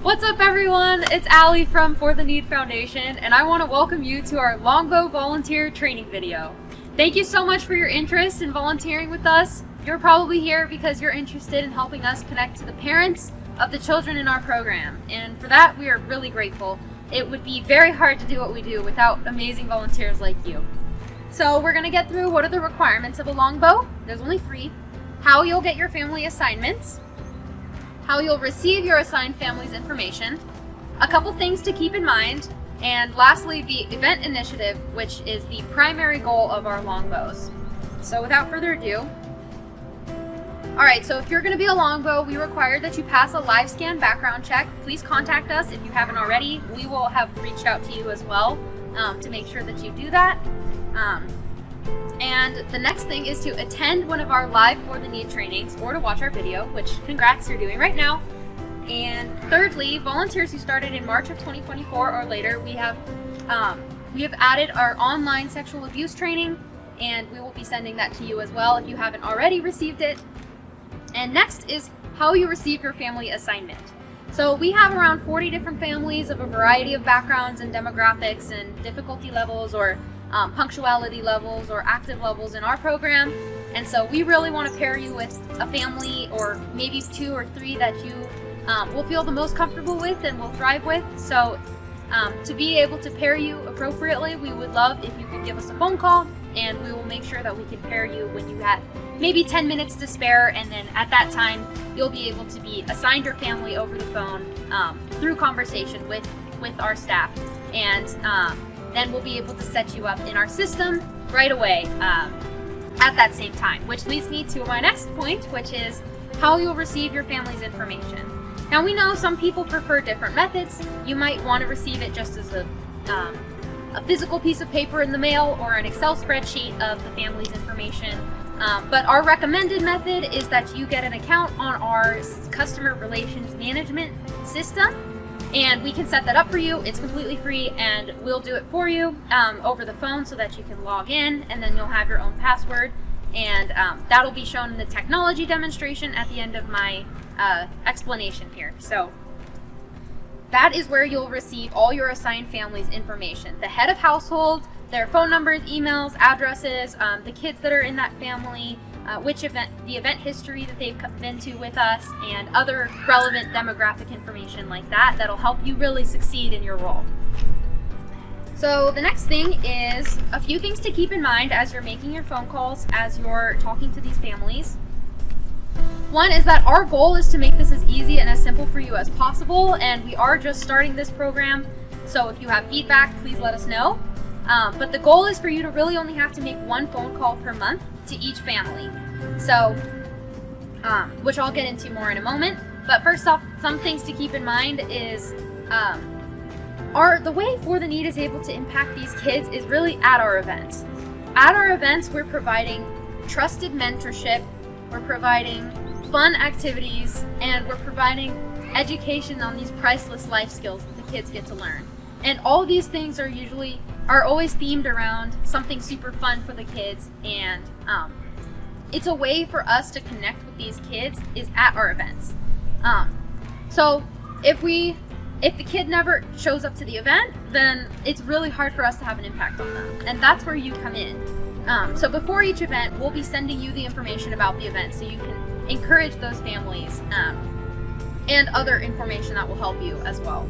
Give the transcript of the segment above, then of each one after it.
What's up everyone? It's Allie from For the Need Foundation, and I want to welcome you to our Longbow volunteer training video. Thank you so much for your interest in volunteering with us. You're probably here because you're interested in helping us connect to the parents of the children in our program, and for that we are really grateful. It would be very hard to do what we do without amazing volunteers like you. So we're going to get through what are the requirements of a longbow. There's only 3. How you'll get your family assignments, how you'll receive your assigned family's information, a couple things to keep in mind, and lastly the event initiative, which is the primary goal of our longbows. So without further ado, alright, so if you're going to be a longbow, we require that you pass a live scan background check. Please contact us if you haven't already. We will have reached out to you as well to make sure that you do that. And the next thing is to attend one of our live For the Need trainings or to watch our video, which congrats, you're doing right now. And thirdly, volunteers who started in March of 2024 or later, we have added our online sexual abuse training, and we will be sending that to you as well if you haven't already received it. And next is how you receive your family assignment. So we have around 40 different families of a variety of backgrounds and demographics and difficulty levels or punctuality levels or active levels in our program, and so we really want to pair you with a family or maybe 2 or 3 that you will feel the most comfortable with and will thrive with. So to be able to pair you appropriately, we would love if you could give us a phone call, and we will make sure that we can pair you when you have maybe 10 minutes to spare, and then at that time you'll be able to be assigned your family over the phone through conversation with our staff, and then we'll be able to set you up in our system right away at that same time. Which leads me to my next point, which is how you'll receive your family's information. Now we know some people prefer different methods. You might want to receive it just as a physical piece of paper in the mail or an Excel spreadsheet of the family's information. But our recommended method is that you get an account on our customer relations management system, and we can set that up for you. It's completely free, and we'll do it for you over the phone so that you can log in, and then you'll have your own password, and that'll be shown in the technology demonstration at the end of my explanation here. So that is where you'll receive all your assigned family's information. The head of household, their phone numbers, emails, addresses, the kids that are in that family, which event, the event history that they've been to with us, and other relevant demographic information like that that'll help you really succeed in your role. So the next thing is a few things to keep in mind as you're making your phone calls, as you're talking to these families. One is that our goal is to make this as easy and as simple for you as possible, and we are just starting this program, so if you have feedback, please let us know. But the goal is for you to really only have to make 1 phone call per month to each family. So, which I'll get into more in a moment. But first off, some things to keep in mind is the way For the Need is able to impact these kids is really at our events. At our events, we're providing trusted mentorship, we're providing fun activities, and we're providing education on these priceless life skills that the kids get to learn. And all these things are always themed around something super fun for the kids, and it's a way for us to connect with these kids is at our events. So if the kid never shows up to the event, then it's really hard for us to have an impact on them, and that's where you come in. So before each event, we'll be sending you the information about the event so you can encourage those families, and other information that will help you as well.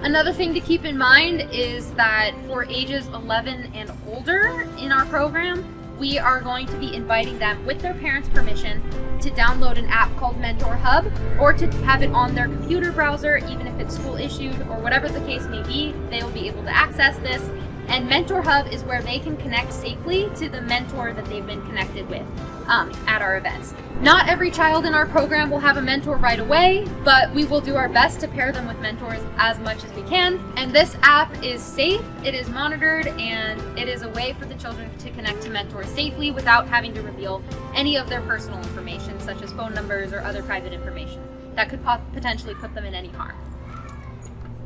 Another thing to keep in mind is that for ages 11 and older in our program, we are going to be inviting them with their parents' permission to download an app called Mentor Hub, or to have it on their computer browser, even if it's school issued or whatever the case may be, they will be able to access this. And Mentor Hub is where they can connect safely to the mentor that they've been connected with at our events. Not every child in our program will have a mentor right away, but we will do our best to pair them with mentors as much as we can. And this app is safe, it is monitored, and it is a way for the children to connect to mentors safely without having to reveal any of their personal information, such as phone numbers or other private information that could potentially put them in any harm.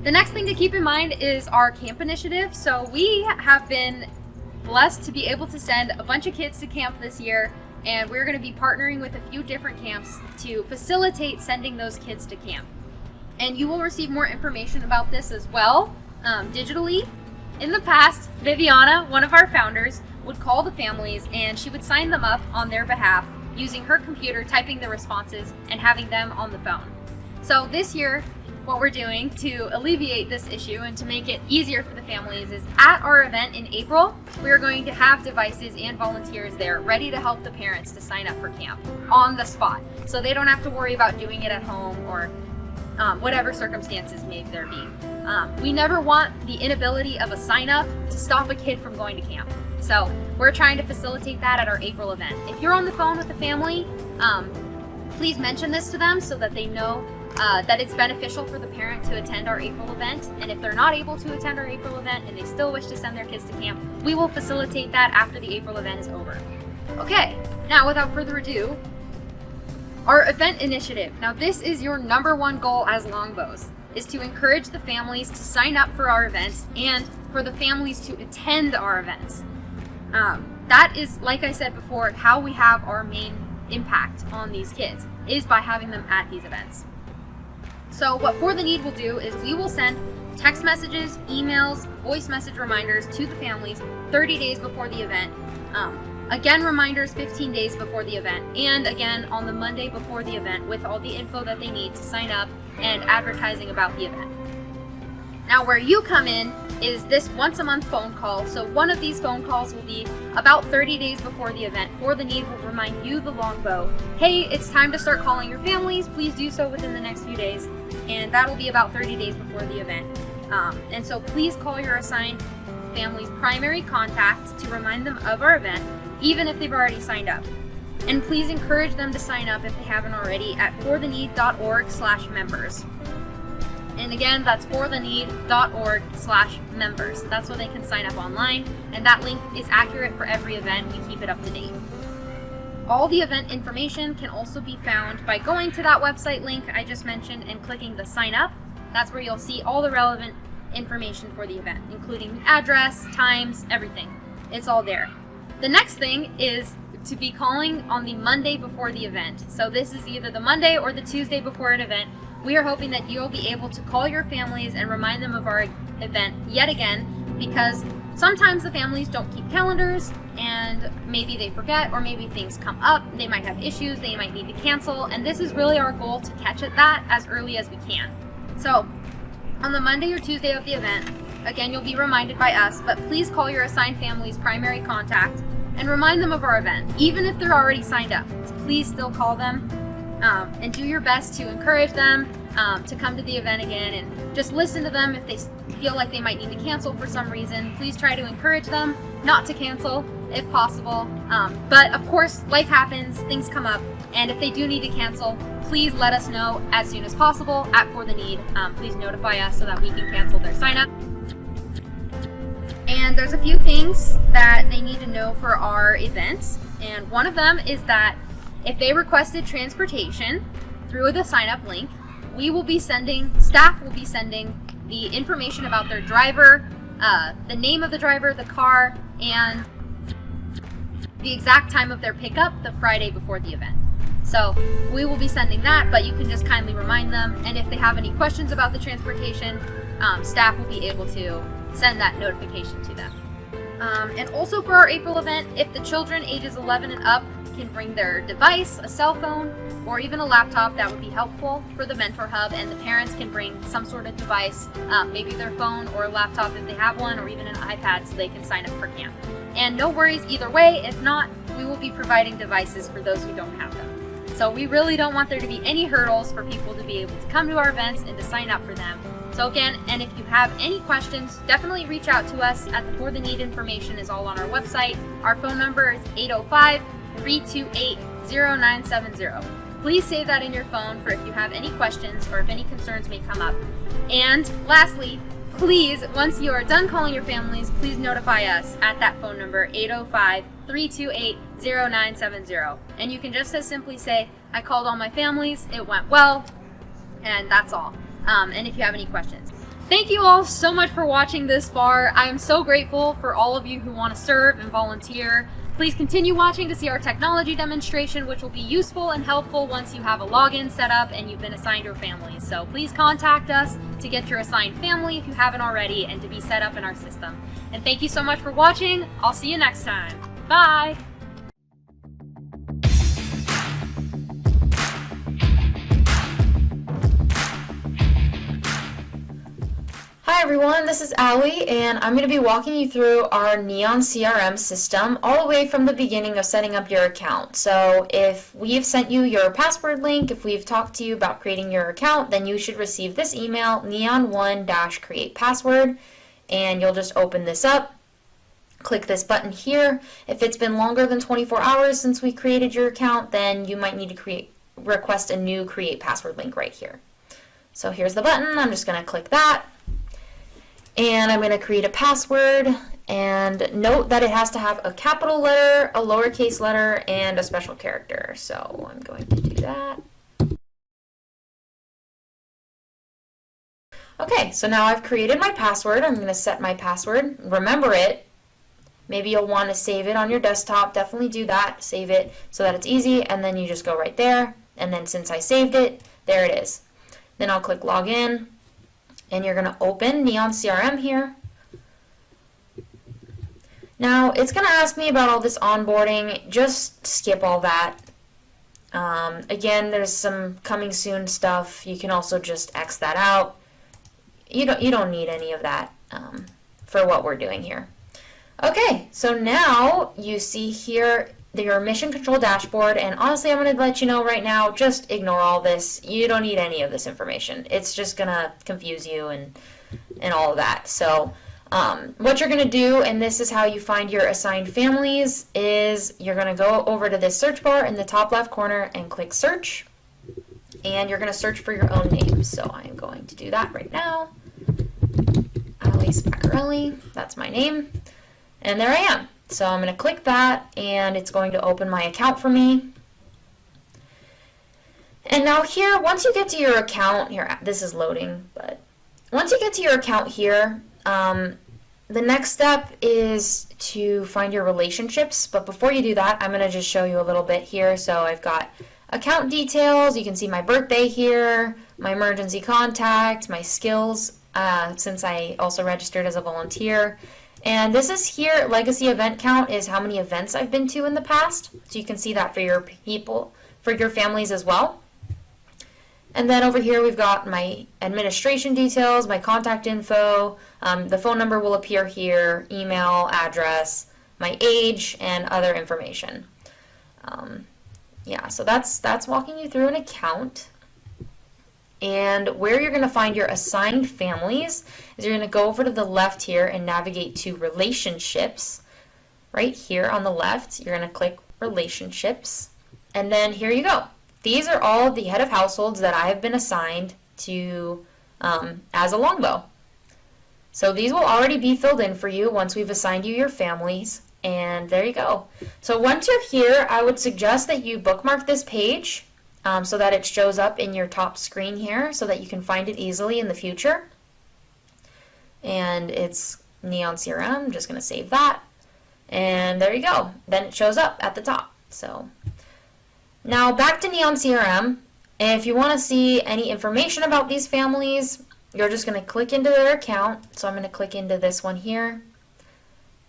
The next thing to keep in mind is our camp initiative. So we have been blessed to be able to send a bunch of kids to camp this year and we're going to be partnering with a few different camps to facilitate sending those kids to camp. And you will receive more information about this as well digitally. In the past, Viviana, one of our founders, would call the families and she would sign them up on their behalf using her computer, typing the responses and having them on the phone. So this year, what we're doing to alleviate this issue and to make it easier for the families is at our event in April, we are going to have devices and volunteers there ready to help the parents to sign up for camp on the spot. So they don't have to worry about doing it at home or whatever circumstances may there be. We never want the inability of a sign up to stop a kid from going to camp. So we're trying to facilitate that at our April event. If you're on the phone with the family, please mention this to them so that they know that it's beneficial for the parent to attend our April event. And if they're not able to attend our April event and they still wish to send their kids to camp, we will facilitate that after the April event is over. Okay, now without further ado, our event initiative. Now this is your #1 goal as Longbows, is to encourage the families to sign up for our events and for the families to attend our events. That is, like I said before, how we have our main impact on these kids, is by having them at these events. So what For the Need will do is we will send text messages, emails, voice message reminders to the families 30 days before the event. Again, reminders 15 days before the event, and again on the Monday before the event with all the info that they need to sign up and advertising about the event. Now where you come in is this once a month phone call. So one of these phone calls will be about 30 days before the event. For the Need will remind you, the Longbow, hey, it's time to start calling your families. Please do so within the next few days. And that'll be about 30 days before the event. And so please call your assigned family's primary contact to remind them of our event, even if they've already signed up. And please encourage them to sign up if they haven't already at fortheneed.org/members. And again, that's fortheneed.org/members. That's where they can sign up online, and that link is accurate for every event. We keep it up to date. All the event information can also be found by going to that website link I just mentioned and clicking the sign up. That's where you'll see all the relevant information for the event, including the address, times, everything. It's all there. The next thing is to be calling on the Monday before the event. So this is either the Monday or the Tuesday before an event. We are hoping that you'll be able to call your families and remind them of our event yet again, because sometimes the families don't keep calendars and maybe they forget, or maybe things come up, they might have issues, they might need to cancel, and this is really our goal, to catch at that as early as we can. So on the Monday or Tuesday of the event, again, you'll be reminded by us, but please call your assigned family's primary contact and remind them of our event, even if they're already signed up. So please still call them and do your best to encourage them to come to the event again, and just listen to them if they feel like they might need to cancel for some reason. Please try to encourage them not to cancel if possible. But of course, life happens, things come up, and if they do need to cancel, please let us know as soon as possible at For the Need. Please notify us so that we can cancel their sign up. And there's a few things that they need to know for our events, and one of them is that if they requested transportation through the sign up link, staff will be sending the information about their driver, the name of the driver, the car, and the exact time of their pickup the Friday before the event. So we will be sending that, but you can just kindly remind them, and if they have any questions about the transportation, staff will be able to send that notification to them. And also for our April event, if the children ages 11 and up can bring their device, a cell phone, or even a laptop, that would be helpful for the Mentor Hub, and the parents can bring some sort of device, maybe their phone or a laptop if they have one, or even an iPad, so they can sign up for camp. And no worries either way, if not, we will be providing devices for those who don't have them. So we really don't want there to be any hurdles for people to be able to come to our events and to sign up for them. So again, and if you have any questions, definitely reach out to us at the For the Need information is all on our website. Our phone number is 805-328-0970. Please save that in your phone for if you have any questions or if any concerns may come up. And lastly, please, once you are done calling your families, please notify us at that phone number, 805-328-0970. And you can just as simply say, I called all my families, it went well, and that's all. And if you have any questions. Thank you all so much for watching this far. I am so grateful for all of you who want to serve and volunteer. Please continue watching to see our technology demonstration, which will be useful and helpful once you have a login set up and you've been assigned your family. So please contact us to get your assigned family if you haven't already and to be set up in our system. And thank you so much for watching. I'll see you next time. Bye! Hi everyone, this is Allie, and I'm going to be walking you through our Neon CRM system all the way from the beginning of setting up your account. So if we've sent you your password link, if we've talked to you about creating your account, then you should receive this email, neon1-create password, and you'll just open this up. Click this button here. If it's been longer than 24 hours since we created your account, then you might need to request a new create password link right here. So here's the button. I'm just going to click that. And I'm going to create a password, and note that it has to have a capital letter, a lowercase letter, and a special character. So I'm going to do that. Okay, so now I've created my password. I'm going to set my password. Remember it. Maybe you'll want to save it on your desktop. Definitely do that. Save it so that it's easy, and then you just go right there. And then since I saved it, there it is. Then I'll click Login. And you're going to open Neon CRM here. Now, it's going to ask me about all this onboarding. Just skip all that. Again, there's some coming soon stuff. You can also just X that out. You don't need any of that for what we're doing here. Okay, so now you see here your mission control dashboard, and honestly I'm going to let you know right now, just ignore all this. You don't need any of this information. It's just going to confuse you and all of that. So what you're going to do, and this is how you find your assigned families, is you're going to go over to this search bar in the top left corner and click search, and you're going to search for your own name. So I'm going to do that right now. Alice Spaccarelli, that's my name, and there I am. So I'm going to click that, and it's going to open my account for me. And now here, once you get to your account, here, this is loading, but once you get to your account here, the next step is to find your relationships. But before you do that, I'm going to just show you a little bit here. So I've got account details. You can see my birthday here, my emergency contact, my skills, since I also registered as a volunteer. And this is here, legacy event count is how many events I've been to in the past. So you can see that for your people, for your families as well. And then over here we've got my administration details, my contact info, the phone number will appear here, email, address, my age, and other information. Yeah, so that's walking you through an account. And where you're going to find your assigned families is you're going to go over to the left here and navigate to relationships. Right here on the left, you're going to click relationships. And then here you go. These are all of the head of households that I have been assigned to as a Longbow. So these will already be filled in for you once we've assigned you your families. And there you go. So once you're here, I would suggest that you bookmark this page so that it shows up in your top screen here so that you can find it easily in the future. And it's Neon CRM. I'm just going to save that. And there you go. Then it shows up at the top. So now back to Neon CRM. And if you want to see any information about these families, you're just going to click into their account. So I'm going to click into this one here.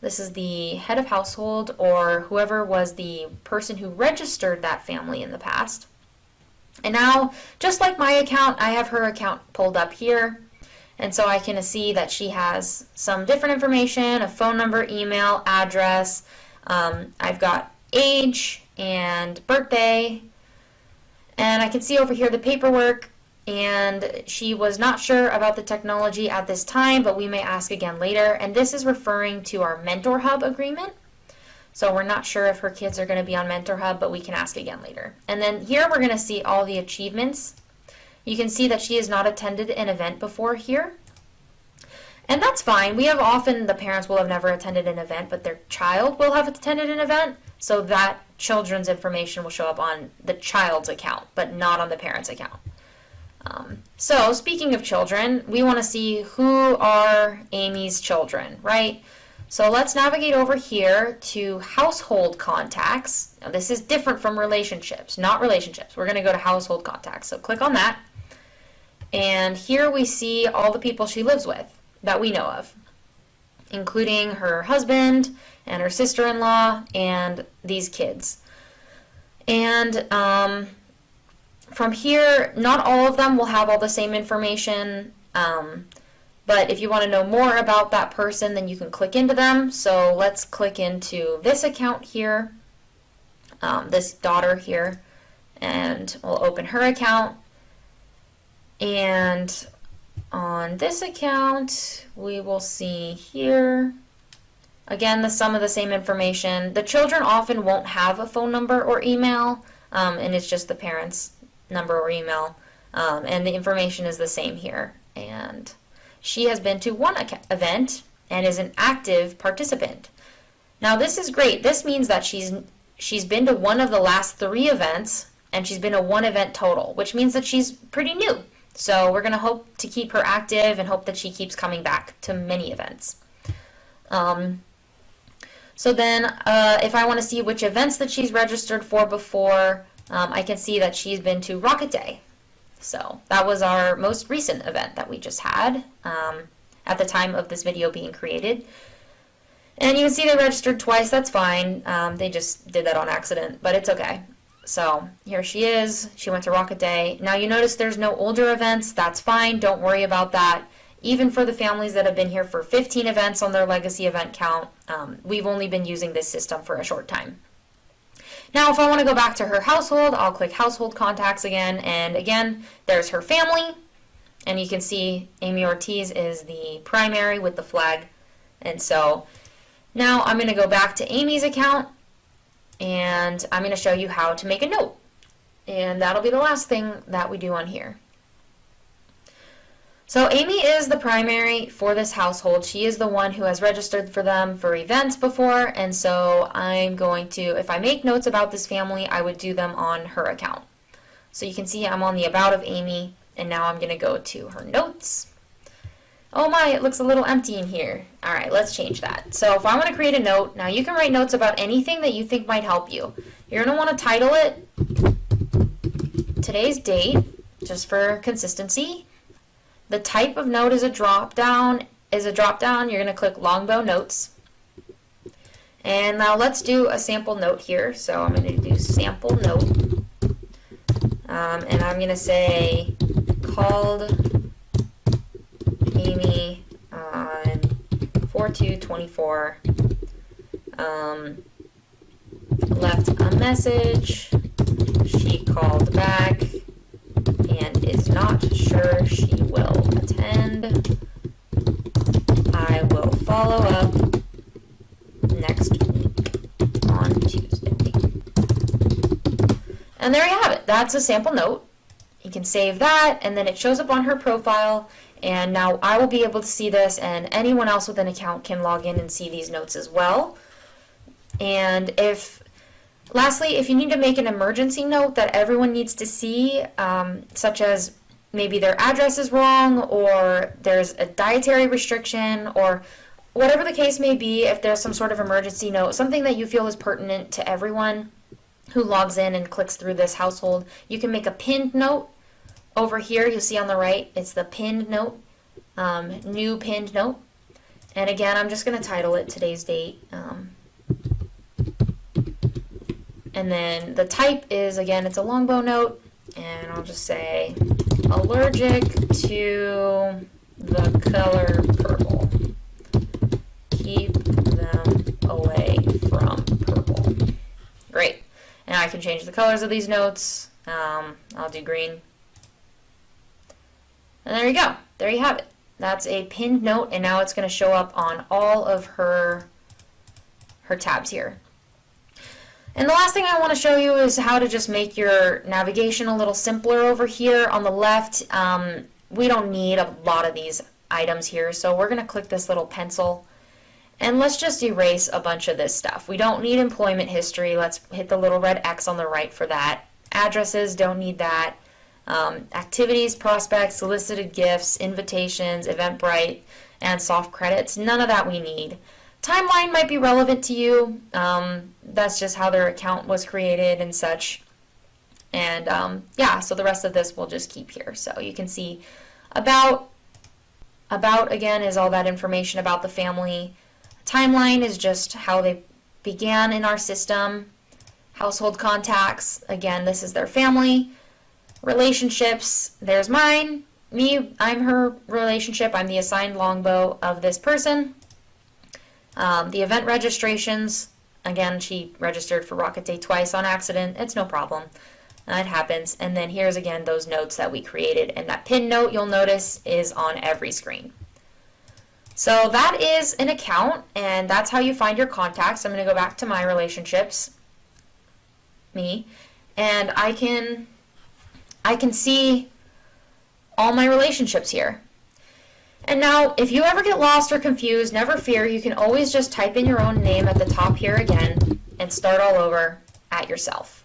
This is the head of household, or whoever was the person who registered that family in the past. And now, just like my account, I have her account pulled up here. And so I can see that she has some different information, a phone number, email, address. I've got age and birthday. And I can see over here the paperwork. And she was not sure about the technology at this time, but we may ask again later. And this is referring to our Mentor Hub agreement. So we're not sure if her kids are going to be on Mentor Hub, but we can ask again later. And then here we're going to see all the achievements. You can see that she has not attended an event before here. And that's fine. We have often, the parents will have never attended an event, but their child will have attended an event. So that children's information will show up on the child's account, but not on the parent's account. So speaking of children, we want to see who are Amy's children, right? So let's navigate over here to household contacts. Now this is different from relationships, not relationships. We're going to go to household contacts. So click on that. And here we see all the people she lives with that we know of, including her husband and her sister-in-law and these kids. And from here, not all of them will have all the same information, but if you want to know more about that person, then you can click into them. So let's click into this account here, this daughter here, and we'll open her account. And on this account, we will see here, again, some of the same information. The children often won't have a phone number or email, and it's just the parents' number or email, and the information is the same here. And she has been to one event and is an active participant. Now this is great. This means that she's been to one of the last 3 events, and she's been to 1 event total, which means that she's pretty new. So we're going to hope to keep her active and hope that she keeps coming back to many events. So then if I want to see which events that she's registered for before, I can see that she's been to Rocket Day. So that was our most recent event that we just had at the time of this video being created. And you can see they registered twice. That's fine. They just did that on accident, but it's okay. So here she is. She went to Rocket Day. Now you notice there's no older events. That's fine. Don't worry about that. Even for the families that have been here for 15 events on their legacy event count, we've only been using this system for a short time. Now if I want to go back to her household, I'll click household contacts again, and again there's her family, and you can see Amy Ortiz is the primary with the flag. And so now I'm going to go back to Amy's account, and I'm going to show you how to make a note, and that'll be the last thing that we do on here. So Amy is the primary for this household. She is the one who has registered for them for events before, and so I'm going to, if I make notes about this family, I would do them on her account. So you can see I'm on the About of Amy, and now I'm going to go to her notes. Oh my, it looks a little empty in here. All right, let's change that. So if I want to create a note, now you can write notes about anything that you think might help you. You're going to want to title it today's date, just for consistency. The type of note is a drop down. You're going to click Longbow Notes. And now let's do a sample note here. So I'm going to do sample note. And I'm going to say called Amy on 4/2/24. Left a message. She called back and is not sure she will attend. I will follow up next week on Tuesday. And there you have it. That's a sample note. You can save that, and then it shows up on her profile, and now I will be able to see this, and anyone else with an account can log in and see these notes as well. And lastly, if you need to make an emergency note that everyone needs to see, such as maybe their address is wrong, or there's a dietary restriction, or whatever the case may be, if there's some sort of emergency note, something that you feel is pertinent to everyone who logs in and clicks through this household, you can make a pinned note. Over here, you'll see on the right, it's the pinned note, new pinned note. And again, I'm just going to title it today's date. And then the type is, again, it's a Longbow note, and I'll just say allergic to the color purple. Keep them away from purple. Great. And I can change the colors of these notes. I'll do green. And there you go. There you have it. That's a pinned note, and now it's going to show up on all of her tabs here. And the last thing I want to show you is how to just make your navigation a little simpler over here. On the left, we don't need a lot of these items here, so we're going to click this little pencil, and let's just erase a bunch of this stuff. We don't need employment history. Let's hit the little red X on the right for that. Addresses, don't need that. Activities, prospects, solicited gifts, invitations, Eventbrite, and soft credits. None of that we need. Timeline might be relevant to you. That's just how their account was created and such. And yeah, so the rest of this we'll just keep here. So you can see about again is all that information about the family. Timeline is just how they began in our system. Household contacts, again, this is their family. Relationships, there's mine. Me, I'm her relationship. I'm the assigned Longbow of this person. The event registrations, again, she registered for Rocket Day twice on accident. It's no problem. It happens. And then here's again those notes that we created. And that pin note, you'll notice, is on every screen. So that is an account, and that's how you find your contacts. I'm going to go back to my relationships, me, and I can see all my relationships here. And now, if you ever get lost or confused, never fear. You can always just type in your own name at the top here again and start all over at yourself.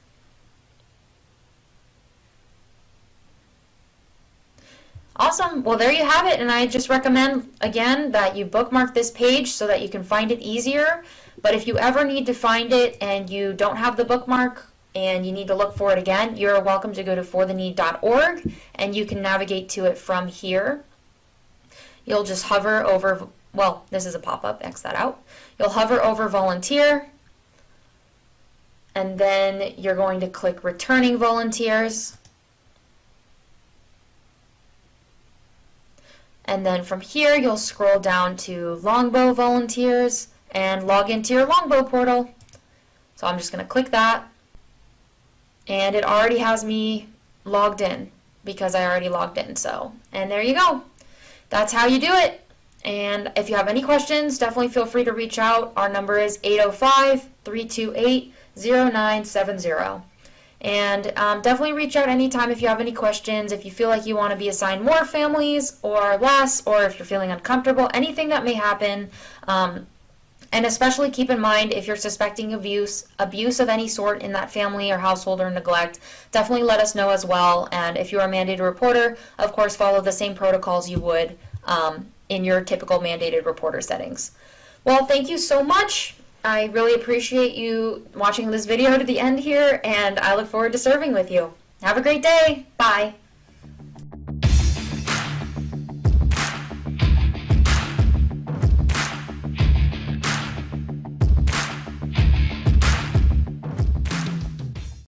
Awesome. Well, there you have it. And I just recommend, again, that you bookmark this page so that you can find it easier. But if you ever need to find it and you don't have the bookmark and you need to look for it again, you're welcome to go to fortheneed.org and you can navigate to it from here. You'll just hover over, well, this is a pop-up, X that out. You'll hover over volunteer, and then you're going to click returning volunteers. And then from here, you'll scroll down to Longbow volunteers and log into your Longbow portal. So I'm just going to click that. And it already has me logged in because I already logged in. So, and there you go. That's how you do it. And if you have any questions, definitely feel free to reach out. Our number is 805-328-0970. And definitely reach out anytime if you have any questions, if you feel like you want to be assigned more families or less, or if you're feeling uncomfortable, anything that may happen. And especially keep in mind, if you're suspecting abuse of any sort in that family or household or neglect, definitely let us know as well. And if you are a mandated reporter, of course, follow the same protocols you would in your typical mandated reporter settings. Well, thank you so much. I really appreciate you watching this video to the end here, and I look forward to serving with you. Have a great day. Bye.